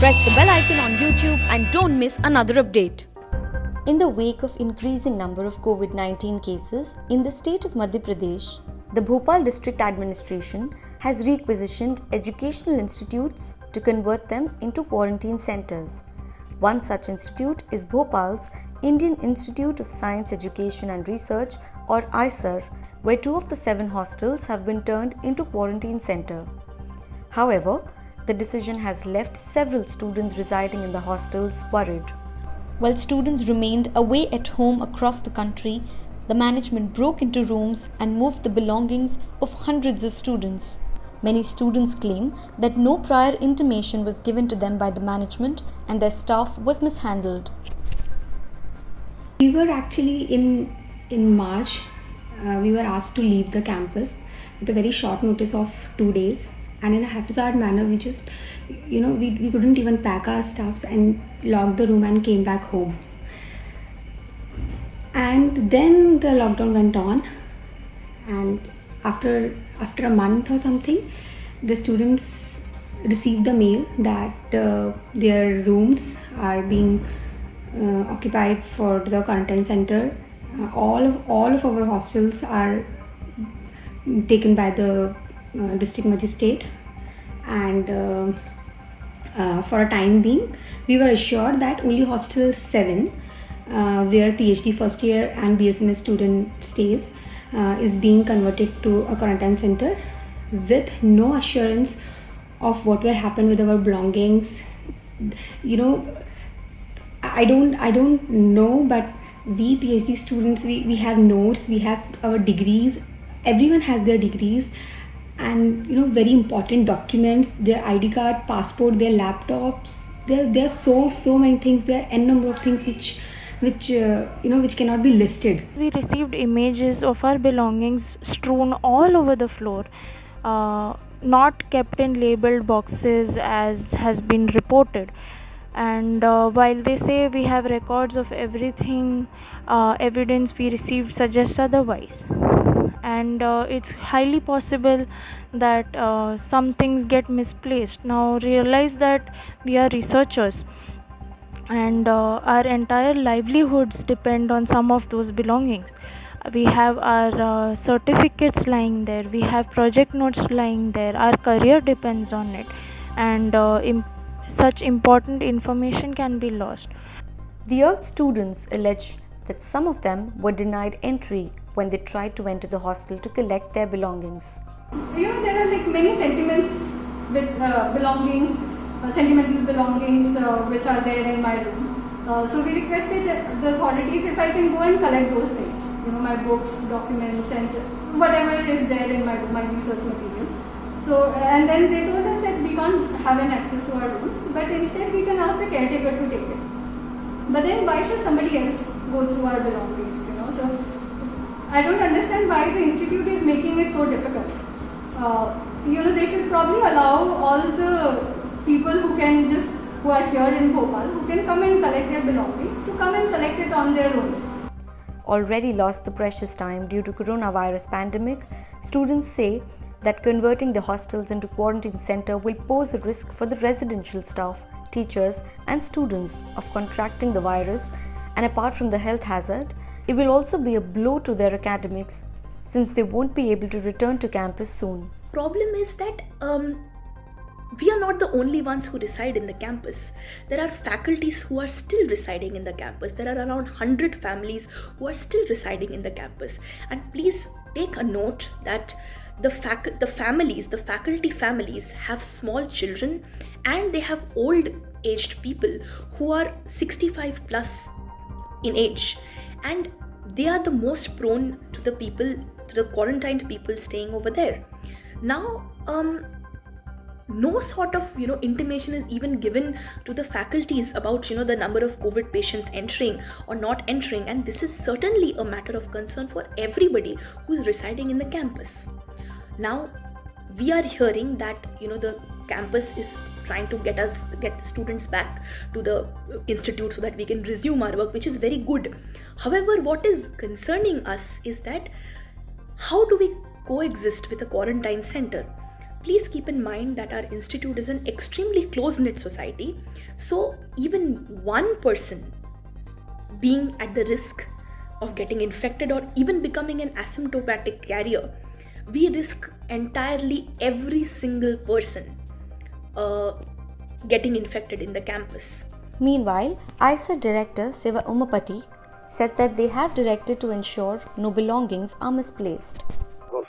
Press the bell icon on YouTube and don't miss another update. In the wake of increasing number of COVID-19 cases in the state of Madhya Pradesh, the Bhopal District Administration has requisitioned educational institutes to convert them into quarantine centers. One such institute is Bhopal's Indian Institute of Science Education and Research, or ISER, where 2 of the 7 hostels have been turned into quarantine center. However, the decision has left several students residing in the hostels worried. While students remained away at home across the country, the management broke into rooms and moved the belongings of hundreds of students. Many students claim that no prior intimation was given to them by the management and their staff was mishandled. We were actually in March, we were asked to leave the campus with a very short notice of 2 days, and in a haphazard manner we just, we couldn't even pack our stuffs and locked the room and came back home. And then the lockdown went on, and after a month or something, the students received the mail that their rooms are being occupied for the quarantine center. All of our hostels are taken by the district magistrate, and for a time being we were assured that only hostel 7, where PhD first year and BSMS student stays, is being converted to a quarantine center, with no assurance of what will happen with our belongings. I don't know, but we PhD students, we have notes, we have our degrees, everyone has their degrees, and very important documents, their ID card, passport, their laptops. There are so many things, there are n number of things which cannot be listed. We received images of our belongings strewn all over the floor, not kept in labeled boxes as has been reported. And while they say we have records of everything, evidence we received suggests otherwise. And it's highly possible that some things get misplaced. Now realize that we are researchers, and our entire livelihoods depend on some of those belongings. We have our certificates lying there, we have project notes lying there, our career depends on it, and such important information can be lost. The IRC students allege that some of them were denied entry when they tried to enter the hostel to collect their belongings. There are many sentiments which belongings, sentimental belongings which are there in my room. So we requested the authorities if I can go and collect those things, my books, documents, and whatever is there in my research material. So, and then they told us that we can't have an access to our rooms, but instead we can ask the caretaker to take it. But then why should somebody else go through our belongings, So I don't understand why the institute is making it so difficult. They should probably allow all the people who are here in Bhopal, who can come and collect their belongings, to come and collect it on their own. Already lost the precious time due to coronavirus pandemic, students say that converting the hostels into quarantine center will pose a risk for the residential staff, teachers and students of contracting the virus, and apart from the health hazard, it will also be a blow to their academics since they won't be able to return to campus soon. Problem is that we are not the only ones who reside in the campus. There are faculties who are still residing in the campus. There are around 100 families who are still residing in the campus. And please take a note that the faculty families have small children, and they have old aged people who are 65 plus in age, and they are the most prone to the quarantined people staying over there. Now no sort of intimation is even given to the faculties about the number of COVID patients entering or not entering, and this is certainly a matter of concern for everybody who is residing in the campus. Now we are hearing that the campus is trying to get students back to the institute so that we can resume our work, which is very good. However, what is concerning us is that how do we coexist with a quarantine center? please keep in mind that our institute is an extremely close-knit society. So even one person being at the risk of getting infected or even becoming an asymptomatic carrier, we risk entirely every single person getting infected in the campus. Meanwhile, ISA Director Siva Umapati said that they have directed to ensure no belongings are misplaced.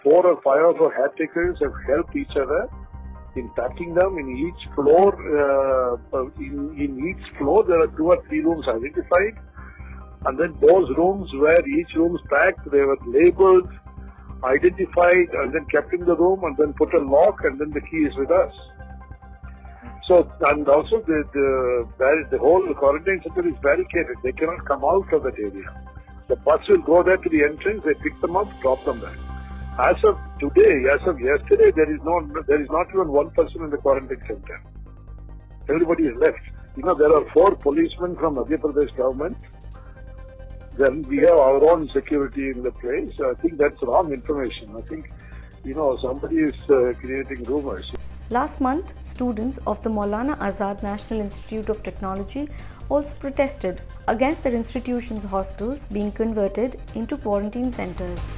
4 or 5 of our hat takers have helped each other in packing them in each floor. In each floor, there are 2 or 3 rooms identified, and then those rooms where each room is packed, they were labeled, identified, and then kept in the room, and then put a lock, and then the key is with us. So, and also the whole quarantine center is barricaded. They cannot come out of that area. The bus will go there to the entrance. They pick them up, drop them back. As of today, as of yesterday, there is not even one person in the quarantine center. Everybody is left. There are 4 policemen from Madhya Pradesh government. Then we have our own security in the place. I think that's wrong information. I think, somebody is creating rumors. Last month, students of the Maulana Azad National Institute of Technology also protested against their institution's hostels being converted into quarantine centers.